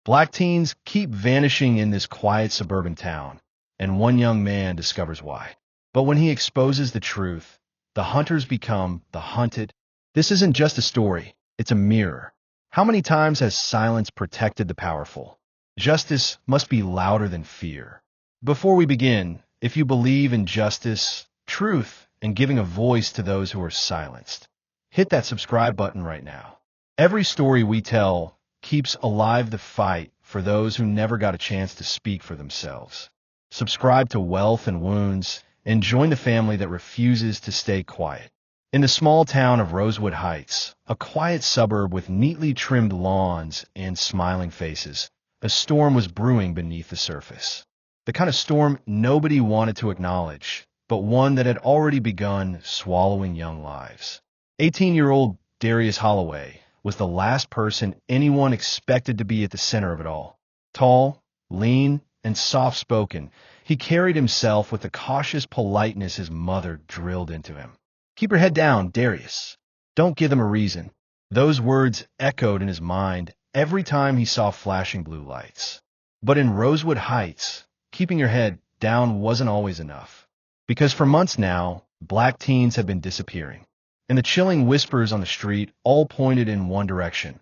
Black teens keep vanishing in this quiet suburban town, and one young man discovers why. But when he exposes the truth, the hunters become the hunted. This isn't just a story, it's a mirror. How many times has silence protected the powerful? Justice must be louder than fear. Before we begin, if you believe in justice, truth, and giving a voice to those who are silenced, hit that subscribe button right now. Every story we tell keeps alive the fight for those who never got a chance to speak for themselves. Subscribe to Wealth and Wounds and join the family that refuses to stay quiet. In the small town of Rosewood Heights, a quiet suburb with neatly trimmed lawns and smiling faces, a storm was brewing beneath the surface. The kind of storm nobody wanted to acknowledge, but one that had already begun swallowing young lives. 18-year-old Darius Holloway was the last person anyone expected to be at the center of it all. Tall, lean, and soft-spoken, he carried himself with the cautious politeness his mother drilled into him. "Keep your head down, Darius. Don't give them a reason." Those words echoed in his mind every time he saw flashing blue lights. But in Rosewood Heights, keeping your head down wasn't always enough. Because for months now, black teens had been disappearing. And the chilling whispers on the street all pointed in one direction: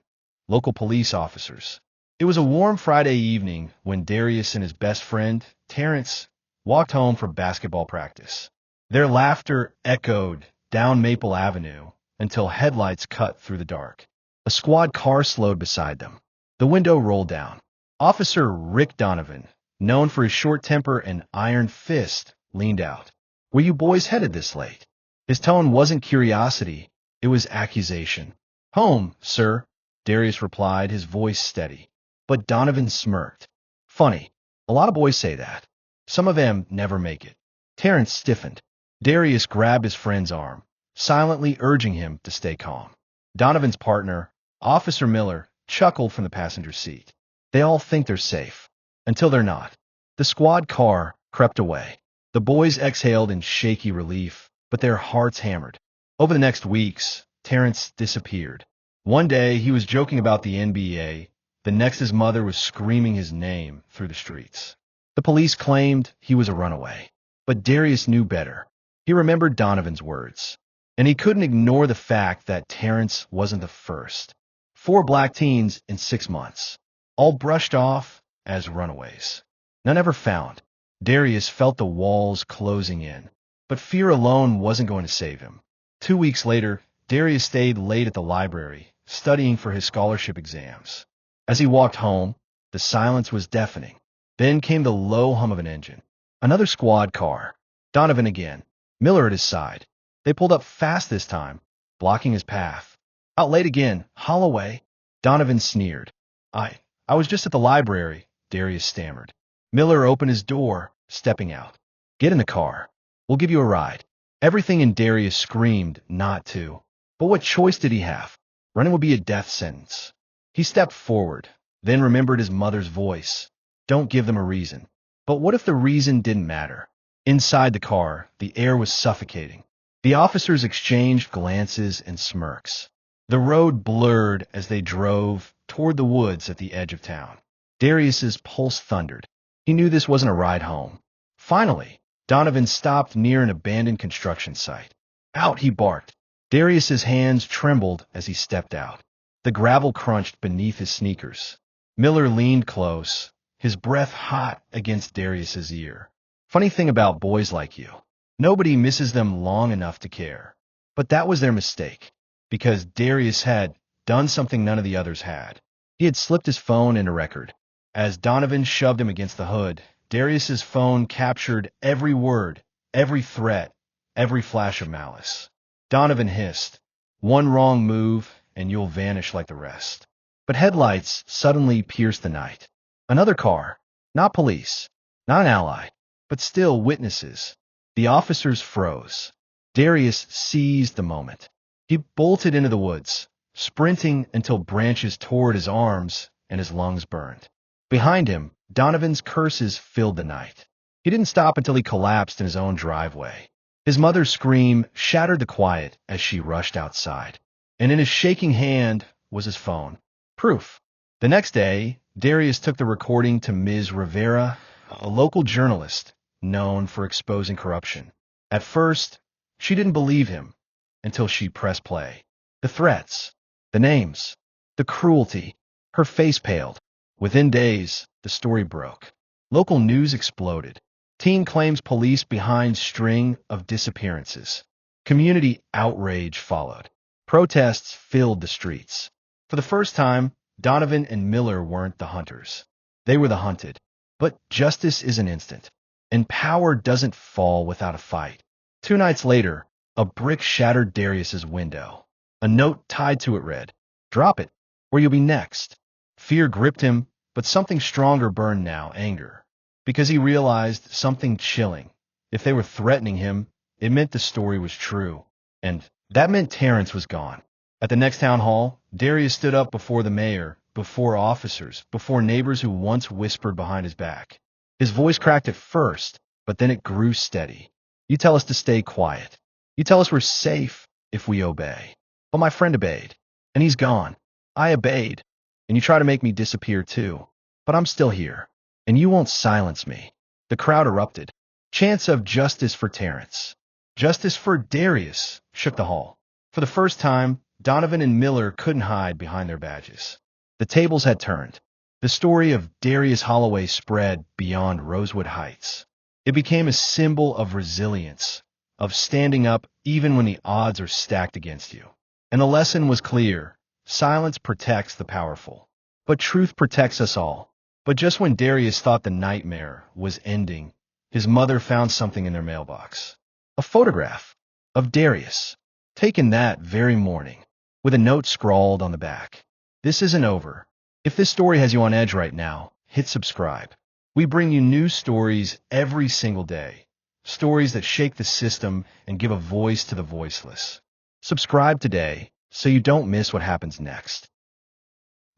local police officers. It was a warm Friday evening when Darius and his best friend, Terrence, walked home from basketball practice. Their laughter echoed down Maple Avenue until headlights cut through the dark. A squad car slowed beside them. The window rolled down. Officer Rick Donovan, known for his short temper and iron fist, leaned out. "Were you boys headed this late?" His tone wasn't curiosity, it was accusation. "Home, sir," Darius replied, his voice steady. But Donovan smirked. "Funny, a lot of boys say that. Some of them never make it." Terrence stiffened. Darius grabbed his friend's arm, silently urging him to stay calm. Donovan's partner, Officer Miller, chuckled from the passenger seat. "They all think they're safe, until they're not." The squad car crept away. The boys exhaled in shaky relief, but their hearts hammered. Over the next weeks, Terrence disappeared. One day he was joking about the NBA, the next his mother was screaming his name through the streets. The police claimed he was a runaway, but Darius knew better. He remembered Donovan's words, and he couldn't ignore the fact that Terrence wasn't the first. 4 black teens in 6 months, all brushed off as runaways. None ever found. Darius felt the walls closing in, but fear alone wasn't going to save him. 2 weeks later, Darius stayed late at the library, studying for his scholarship exams. As he walked home, the silence was deafening. Then came the low hum of an engine. Another squad car. Donovan again. Miller at his side. They pulled up fast this time, blocking his path. "Out late again, Holloway." Donovan sneered. I was just at the library," Darius stammered. Miller opened his door, stepping out. "Get in the car. We'll give you a ride." Everything in Darius screamed not to. But what choice did he have? Running would be a death sentence. He stepped forward, then remembered his mother's voice. "Don't give them a reason." But what if the reason didn't matter? Inside the car, the air was suffocating. The officers exchanged glances and smirks. The road blurred as they drove toward the woods at the edge of town. Darius's pulse thundered. He knew this wasn't a ride home. Finally, Donovan stopped near an abandoned construction site. "Out!" he barked. Darius's hands trembled as he stepped out. The gravel crunched beneath his sneakers. Miller leaned close, his breath hot against Darius's ear. "Funny thing about boys like you. Nobody misses them long enough to care." But that was their mistake, because Darius had done something none of the others had. He had slipped his phone in a record. As Donovan shoved him against the hood, Darius's phone captured every word, every threat, every flash of malice. Donovan hissed, "One wrong move, and you'll vanish like the rest." But headlights suddenly pierced the night. Another car. Not police. Not an ally. But still witnesses. The officers froze. Darius seized the moment. He bolted into the woods, sprinting until branches tore at his arms and his lungs burned. Behind him, Donovan's curses filled the night. He didn't stop until he collapsed in his own driveway. His mother's scream shattered the quiet as she rushed outside. And in his shaking hand was his phone. Proof. The next day, Darius took the recording to Ms. Rivera, a local journalist known for exposing corruption. At first, she didn't believe him until she pressed play. The threats, the names, the cruelty. Her face paled. Within days, the story broke. Local news exploded. Teen claims police behind string of disappearances. Community outrage followed. Protests filled the streets. For the first time, Donovan and Miller weren't the hunters. They were the hunted. But justice isn't instant, and power doesn't fall without a fight. 2 nights later, a brick shattered Darius's window. A note tied to it read, "Drop it, or you'll be next." Fear gripped him, but something stronger burned now, anger. Because he realized something chilling. If they were threatening him, it meant the story was true. And that meant Terrence was gone. At the next town hall, Darius stood up before the mayor, before officers, before neighbors who once whispered behind his back. His voice cracked at first, but then it grew steady. "You tell us to stay quiet. You tell us we're safe if we obey." But my friend obeyed, and he's gone. I obeyed, and you try to make me disappear too. But I'm still here, and you won't silence me. The crowd erupted. Chants of justice for Terrence. Justice for Darius shook the hall. For the first time, Donovan and Miller couldn't hide behind their badges. The tables had turned. The story of Darius Holloway spread beyond Rosewood Heights. It became a symbol of resilience, of standing up even when the odds are stacked against you. And the lesson was clear. Silence protects the powerful. But truth protects us all. But just when Darius thought the nightmare was ending, his mother found something in their mailbox. A photograph of Darius, taken that very morning, with a note scrawled on the back. "This isn't over. If this story has you on edge right now, hit subscribe. We bring you new stories every single day. Stories that shake the system and give a voice to the voiceless. Subscribe today so you don't miss what happens next."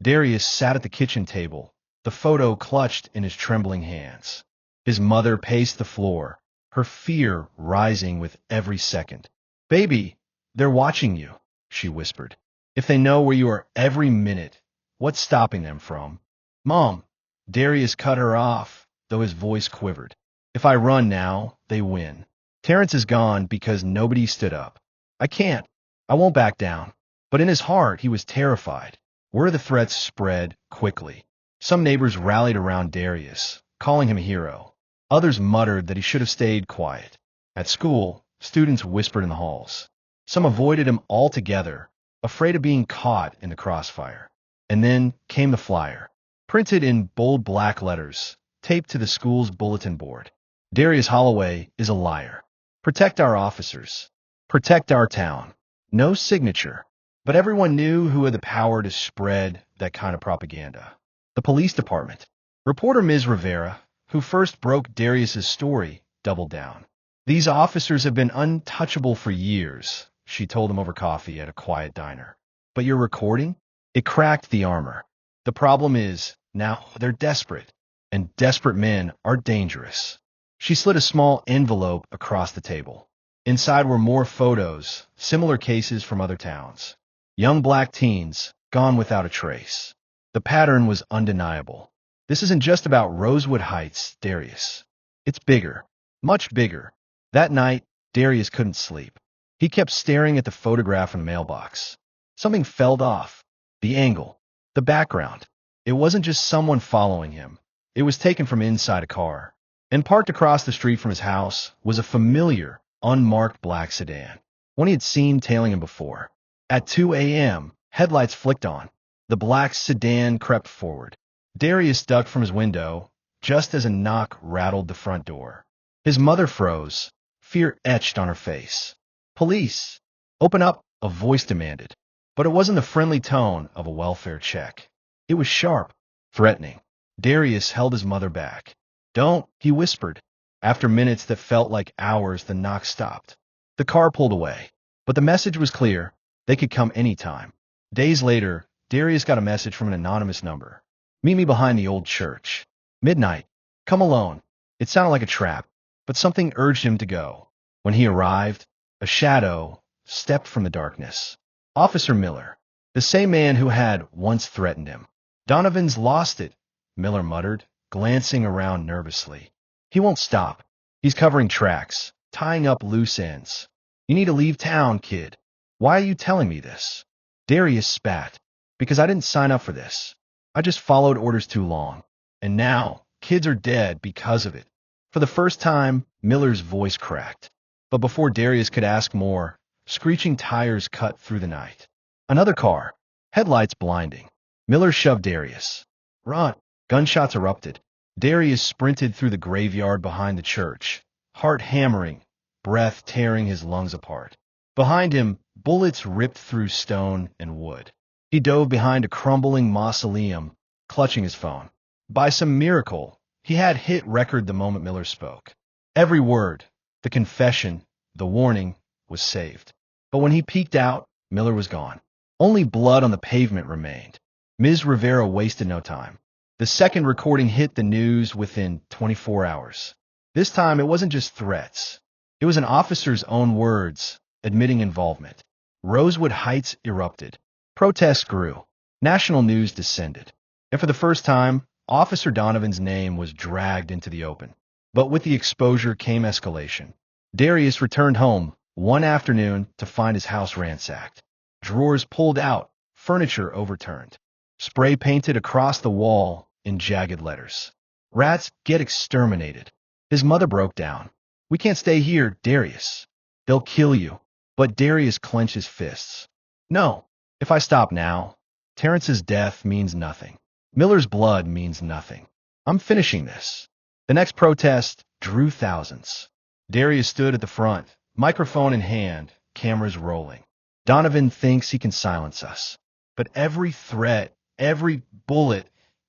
Darius sat at the kitchen table, the photo clutched in his trembling hands. His mother paced the floor, her fear rising with every second. "Baby, they're watching you," she whispered. "If they know where you are every minute, what's stopping them from?" "Mom," Darius cut her off, though his voice quivered. "If I run now, they win. Terrence is gone because nobody stood up. I can't. I won't back down." But in his heart, he was terrified. Word of the threats spread quickly. Some neighbors rallied around Darius, calling him a hero. Others muttered that he should have stayed quiet. At school, students whispered in the halls. Some avoided him altogether, afraid of being caught in the crossfire. And then came the flyer, printed in bold black letters, taped to the school's bulletin board. "Darius Holloway is a liar. Protect our officers. Protect our town." No signature, but everyone knew who had the power to spread that kind of propaganda. The police department. Reporter Ms. Rivera, who first broke Darius's story, doubled down. "These officers have been untouchable for years," she told him over coffee at a quiet diner. "But your recording? It cracked the armor. The problem is, now they're desperate, and desperate men are dangerous." She slid a small envelope across the table. Inside were more photos, similar cases from other towns. Young black teens, gone without a trace. The pattern was undeniable. This isn't just about Rosewood Heights, Darius. It's bigger, much bigger. That night, Darius couldn't sleep. He kept staring at the photograph in the mailbox. Something fell off. The angle, the background. It wasn't just someone following him. It was taken from inside a car. And parked across the street from his house was a familiar, unmarked black sedan, one he had seen tailing him before. At 2 a.m., headlights flicked on. The black sedan crept forward. Darius ducked from his window just as a knock rattled the front door. His mother froze, fear etched on her face. "Police! Open up!" a voice demanded. But it wasn't the friendly tone of a welfare check. It was sharp, threatening. Darius held his mother back. "Don't," he whispered. After minutes that felt like hours, the knock stopped. The car pulled away. But the message was clear. They could come anytime. Days later, Darius got a message from an anonymous number. "Meet me behind the old church. Midnight. Come alone." It sounded like a trap, but something urged him to go. When he arrived, a shadow stepped from the darkness. Officer Miller, the same man who had once threatened him. "Donovan's lost it," Miller muttered, glancing around nervously. He won't stop. He's covering tracks, tying up loose ends. You need to leave town, kid. Why are you telling me this? Darius spat. Because I didn't sign up for this. I just followed orders too long. And now, kids are dead because of it. For the first time, Miller's voice cracked. But before Darius could ask more, screeching tires cut through the night. Another car, headlights blinding. Miller shoved Darius. Run! Gunshots erupted. Darius sprinted through the graveyard behind the church, heart hammering, breath tearing his lungs apart. Behind him, bullets ripped through stone and wood. He dove behind a crumbling mausoleum, clutching his phone. By some miracle, he had hit record the moment Miller spoke. Every word, the confession, the warning, was saved. But when he peeked out, Miller was gone. Only blood on the pavement remained. Ms. Rivera wasted no time. The second recording hit the news within 24 hours. This time, it wasn't just threats. It was an officer's own words, admitting involvement. Rosewood Heights erupted. Protests grew. National news descended. And for the first time, Officer Donovan's name was dragged into the open. But with the exposure came escalation. Darius returned home one afternoon to find his house ransacked. Drawers pulled out, furniture overturned. Spray painted across the wall in jagged letters. Rats get exterminated. His mother broke down. We can't stay here, Darius. They'll kill you. But Darius clenched his fists. No. If I stop now, Terrence's death means nothing. Miller's blood means nothing. I'm finishing this. The next protest drew thousands. Darius stood at the front, microphone in hand, cameras rolling. Donovan thinks he can silence us. But every threat, every bullet,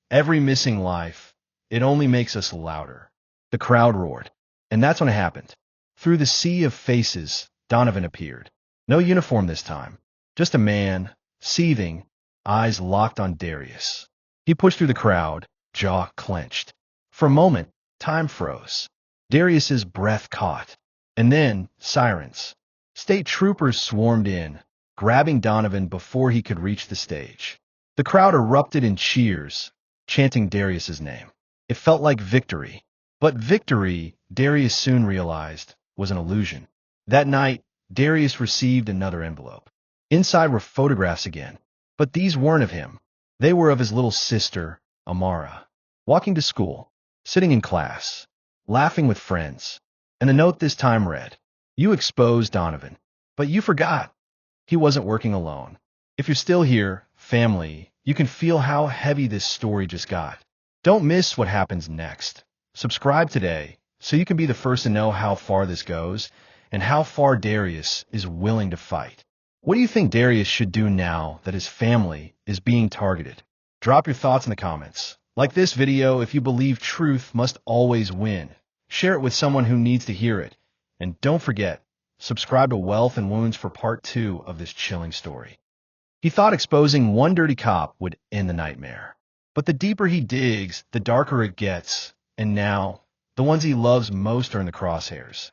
every missing life, it only makes us louder. The crowd roared. And that's when it happened. Through the sea of faces, Donovan appeared. No uniform this time. Just a man, seething, eyes locked on Darius. He pushed through the crowd, jaw clenched. For a moment, time froze. Darius's breath caught. And then, sirens. State troopers swarmed in, grabbing Donovan before he could reach the stage. The crowd erupted in cheers, chanting Darius's name. It felt like victory. But victory, Darius soon realized, was an illusion. That night, Darius received another envelope. Inside were photographs again. But these weren't of him. They were of his little sister, Amara, walking to school, sitting in class, laughing with friends. And the note this time read, You exposed Donovan, but you forgot. He wasn't working alone. If you're still here, family, you can feel how heavy this story just got. Don't miss what happens next. Subscribe today so you can be the first to know how far this goes and how far Darius is willing to fight. What do you think Darius should do now that his family is being targeted? Drop your thoughts in the comments. Like this video if you believe truth must always win. Share it with someone who needs to hear it. And don't forget, subscribe to Wealth and Wounds for part 2 of this chilling story. He thought exposing one dirty cop would end the nightmare. But the deeper he digs, the darker it gets. And now, the ones he loves most are in the crosshairs.